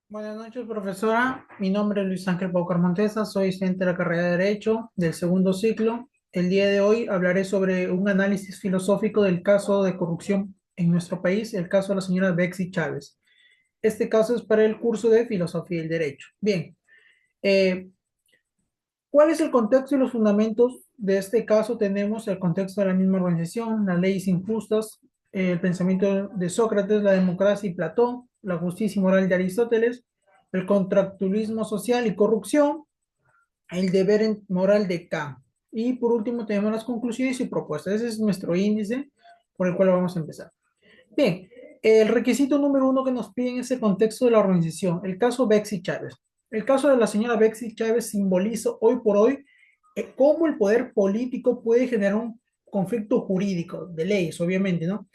Buenas noches, profesora. Mi nombre es Luis Ángel Paucar Montesa, soy estudiante de la carrera de Derecho del segundo ciclo. El día de hoy hablaré sobre un análisis filosófico del caso de corrupción en nuestro país, el caso de la señora Betsy Chávez. Este caso es para el curso de Filosofía del Derecho. Bien, eh, ¿cuál es el contexto y los fundamentos de este caso? Tenemos el contexto de la misma organización, las leyes injustas, el pensamiento de Sócrates, la democracia y Platón, la justicia y moral de Aristóteles, el contractualismo social y corrupción, el deber moral de Kant. Y por último tenemos las conclusiones y propuestas. Ese es nuestro índice por el cual vamos a empezar. Bien, el requisito número uno que nos piden es el contexto de la organización, el caso Betsy Chávez. El caso de la señora Betsy Chávez simboliza hoy por hoy cómo el poder político puede generar un conflicto jurídico, de leyes, obviamente, ¿no?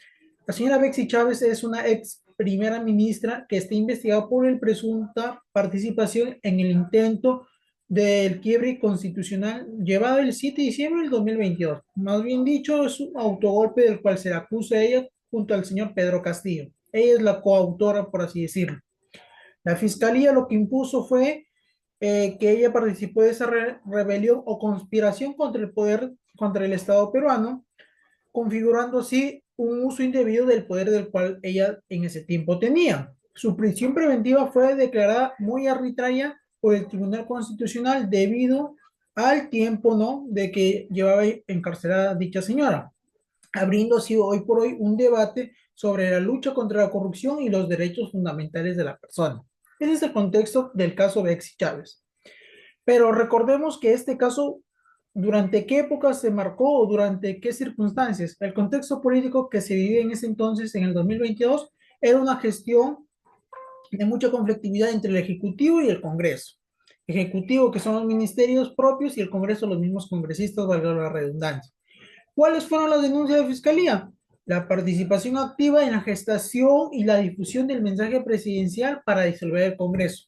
La señora Betsy Chávez es una ex primera ministra que está investigada por el presunta participación en el intento del quiebre constitucional llevado el 7 de diciembre del 2022. Más bien dicho, es un autogolpe del cual se le acusa a ella junto al señor Pedro Castillo. Ella es la coautora, por así decirlo. La fiscalía lo que impuso fue que ella participó de esa rebelión o conspiración contra el poder, contra el Estado peruano, configurando así un uso indebido del poder del cual ella en ese tiempo tenía. Su prisión preventiva fue declarada muy arbitraria por el Tribunal Constitucional debido al tiempo, ¿no?, de que llevaba encarcelada dicha señora, abriendo así hoy por hoy un debate sobre la lucha contra la corrupción y los derechos fundamentales de la persona. Ese es el contexto del caso Betsy Chávez. Pero recordemos que este caso, ¿durante qué época se marcó o durante qué circunstancias? El contexto político que se vivía en ese entonces, en el 2022, era una gestión de mucha conflictividad entre el Ejecutivo y el Congreso. Ejecutivo, que son los ministerios propios, y el Congreso, los mismos congresistas, valga la redundancia. ¿Cuáles fueron las denuncias de Fiscalía? La participación activa en la gestación y la difusión del mensaje presidencial para disolver el Congreso.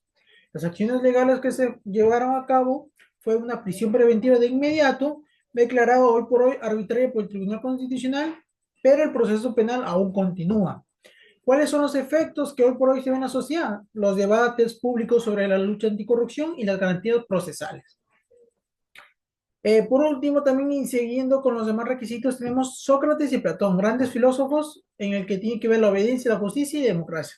Las acciones legales que se llevaron a cabo fue una prisión preventiva de inmediato, declarada hoy por hoy arbitraria por el Tribunal Constitucional, pero el proceso penal aún continúa. ¿Cuáles son los efectos que hoy por hoy se ven en la sociedad? Los debates públicos sobre la lucha anticorrupción y las garantías procesales. Por último, también y siguiendo con los demás requisitos, tenemos Sócrates y Platón, grandes filósofos en el que tiene que ver la obediencia, la justicia y democracia.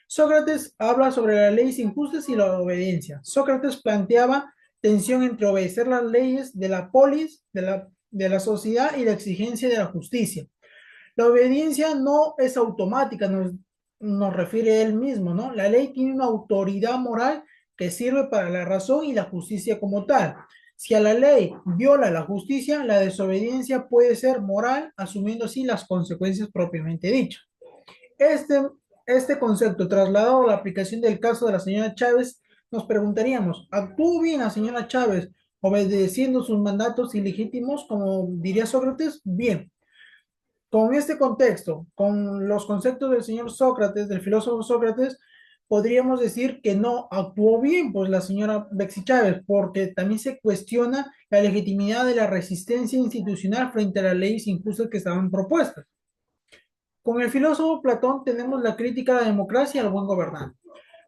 Sócrates habla sobre las leyes injustas y la obediencia. Sócrates planteaba tensión entre obedecer las leyes de la polis, de la sociedad y la exigencia de la justicia. La obediencia no es automática, nos refiere él mismo, ¿no? La ley tiene una autoridad moral que sirve para la razón y la justicia como tal. Si a la ley viola la justicia, la desobediencia puede ser moral, asumiendo así las consecuencias propiamente dichas. Este, este concepto trasladado a la aplicación del caso de la señora Chávez, nos preguntaríamos, ¿actuó bien la señora Chávez obedeciendo sus mandatos ilegítimos, como diría Sócrates? Bien. Con este contexto, con los conceptos del señor Sócrates, del filósofo Sócrates, podríamos decir que no actuó bien, pues la señora Betsy Chávez, porque también se cuestiona la legitimidad de la resistencia institucional frente a las leyes injustas que estaban propuestas. Con el filósofo Platón tenemos la crítica a la democracia y al buen gobernante.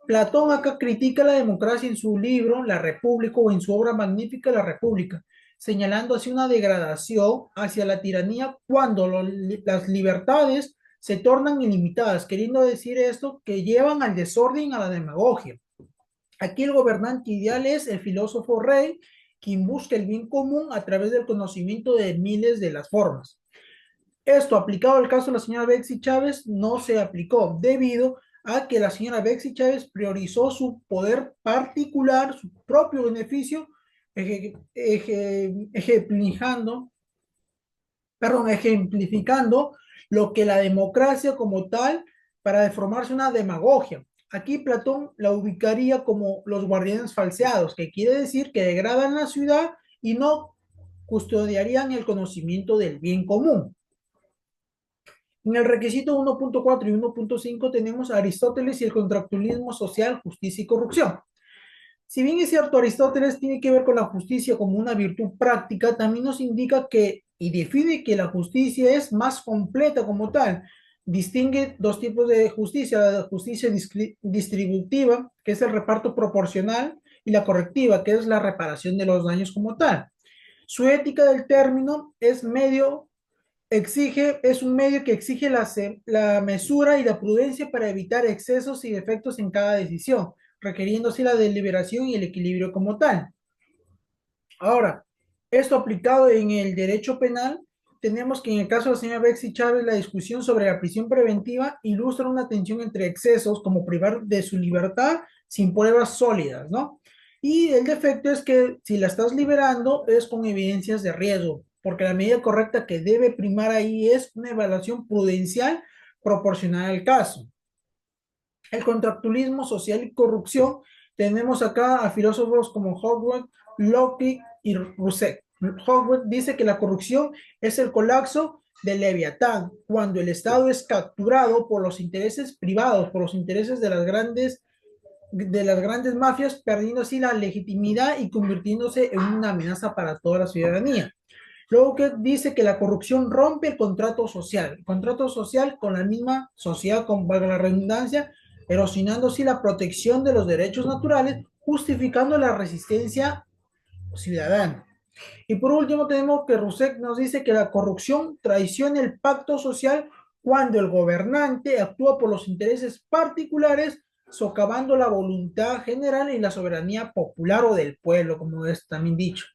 Platón acá critica la democracia en su libro La República o en su obra magnífica La República, señalando así una degradación hacia la tiranía cuando las libertades se tornan ilimitadas, queriendo decir esto que llevan al desorden y a la demagogia. Aquí el gobernante ideal es el filósofo rey, quien busca el bien común a través del conocimiento de miles de las formas. Esto aplicado al caso de la señora Betsy Chávez no se aplicó debido a que la señora Betsy Chávez priorizó su poder particular, su propio beneficio, ejemplificando, ejemplificando lo que la democracia como tal para deformarse una demagogia. Aquí Platón la ubicaría como los guardianes falseados, que quiere decir que degradan la ciudad y no custodiarían el conocimiento del bien común. En el requisito 1.4 y 1.5 tenemos a Aristóteles y el contractualismo social, justicia y corrupción. Si bien es cierto, Aristóteles tiene que ver con la justicia como una virtud práctica, también nos indica que y define que la justicia es más completa como tal, distingue dos tipos de justicia: la justicia distributiva, que es el reparto proporcional, y la correctiva, que es la reparación de los daños como tal. Su ética del término es un medio que exige la mesura y la prudencia para evitar excesos y defectos en cada decisión, requiriendo así la deliberación y el equilibrio como tal. Ahora, esto aplicado en el derecho penal, tenemos que en el caso de la señora Bexy Chávez, la discusión sobre la prisión preventiva ilustra una tensión entre excesos, como privar de su libertad sin pruebas sólidas, ¿no? Y el defecto es que si la estás liberando es con evidencias de riesgo, porque la medida correcta que debe primar ahí es una evaluación prudencial proporcional al caso. El contractualismo social y corrupción, tenemos acá a filósofos como Howard, Locke y Rousseau. Howard dice que la corrupción es el colapso del Leviatán, cuando el Estado es capturado por los intereses privados, por los intereses de las grandes mafias, perdiendo así la legitimidad y convirtiéndose en una amenaza para toda la ciudadanía. Luego que dice que la corrupción rompe el contrato social con la misma sociedad, con valga la redundancia, erosionando así la protección de los derechos naturales, justificando la resistencia ciudadana. Y por último tenemos que Rousseau nos dice que la corrupción traiciona el pacto social cuando el gobernante actúa por los intereses particulares, socavando la voluntad general y la soberanía popular o del pueblo, como es también dicho.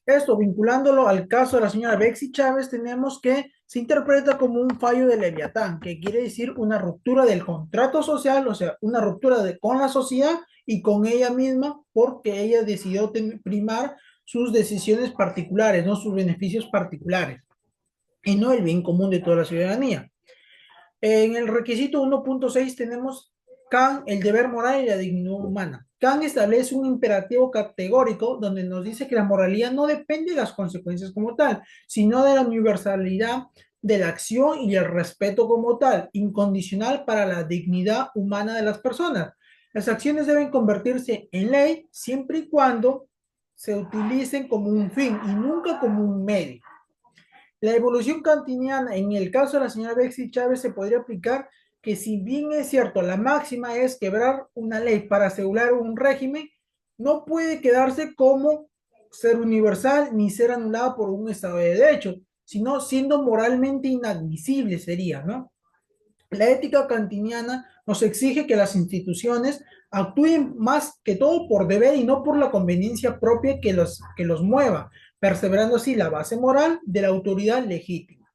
Esto, vinculándolo al caso de la señora Bexy Chávez, tenemos que se interpreta como un fallo de Leviatán, que quiere decir una ruptura del contrato social, o sea, una ruptura con la sociedad y con ella misma, porque ella decidió primar sus decisiones particulares, no sus beneficios particulares, y no el bien común de toda la ciudadanía. En el requisito 1.6 tenemos Kant, el deber moral y la dignidad humana. Kant establece un imperativo categórico donde nos dice que la moralidad no depende de las consecuencias como tal, sino de la universalidad de la acción y el respeto como tal, incondicional para la dignidad humana de las personas. Las acciones deben convertirse en ley siempre y cuando se utilicen como un fin y nunca como un medio. La evolución kantiana, en el caso de la señora Bexy Chávez, se podría aplicar que si bien es cierto, la máxima es quebrar una ley para asegurar un régimen, no puede quedarse como ser universal ni ser anulada por un Estado de Derecho, sino siendo moralmente inadmisible sería, ¿no? La ética kantiniana nos exige que las instituciones actúen más que todo por deber y no por la conveniencia propia que los mueva, perseverando así la base moral de la autoridad legítima.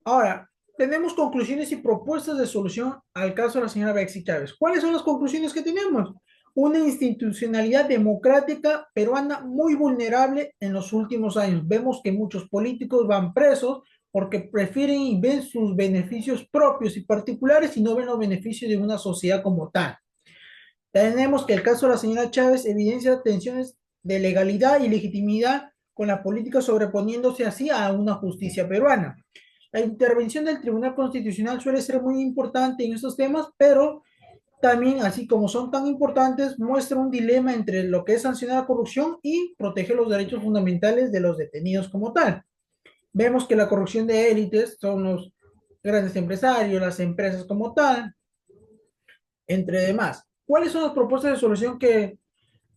Ahora, tenemos conclusiones y propuestas de solución al caso de la señora Bexy Chávez. ¿Cuáles son las conclusiones que tenemos? Una institucionalidad democrática peruana muy vulnerable en los últimos años. Vemos que muchos políticos van presos porque prefieren y ven sus beneficios propios y particulares y no ven los beneficios de una sociedad como tal. Tenemos que el caso de la señora Chávez evidencia tensiones de legalidad y legitimidad con la política sobreponiéndose así a una justicia peruana. La intervención del Tribunal Constitucional suele ser muy importante en estos temas, pero también, así como son tan importantes, muestra un dilema entre lo que es sancionar la corrupción y proteger los derechos fundamentales de los detenidos como tal. Vemos que la corrupción de élites son los grandes empresarios, las empresas como tal, entre demás. ¿Cuáles son las propuestas de solución que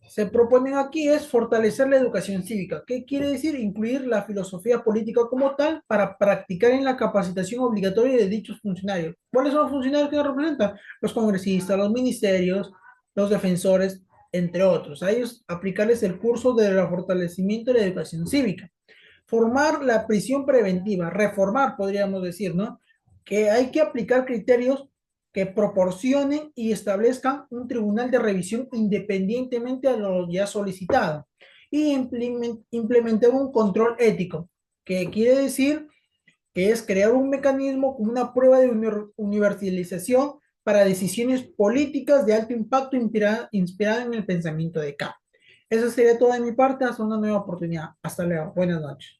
se proponen aquí? Es fortalecer la educación cívica. ¿Qué quiere decir? Incluir la filosofía política como tal para practicar en la capacitación obligatoria de dichos funcionarios. ¿Cuáles son los funcionarios que nos representan? Los congresistas, los ministerios, los defensores, entre otros. A ellos aplicarles el curso de fortalecimiento de la educación cívica. Formar la prisión preventiva, reformar, podríamos decir, ¿no? Que hay que aplicar criterios que proporcionen y establezcan un tribunal de revisión independientemente a lo ya solicitado y implementar un control ético, que quiere decir que es crear un mecanismo como una prueba de universalización para decisiones políticas de alto impacto inspirada en el pensamiento de Kant. Eso sería todo de mi parte, hasta una nueva oportunidad. Hasta luego, buenas noches.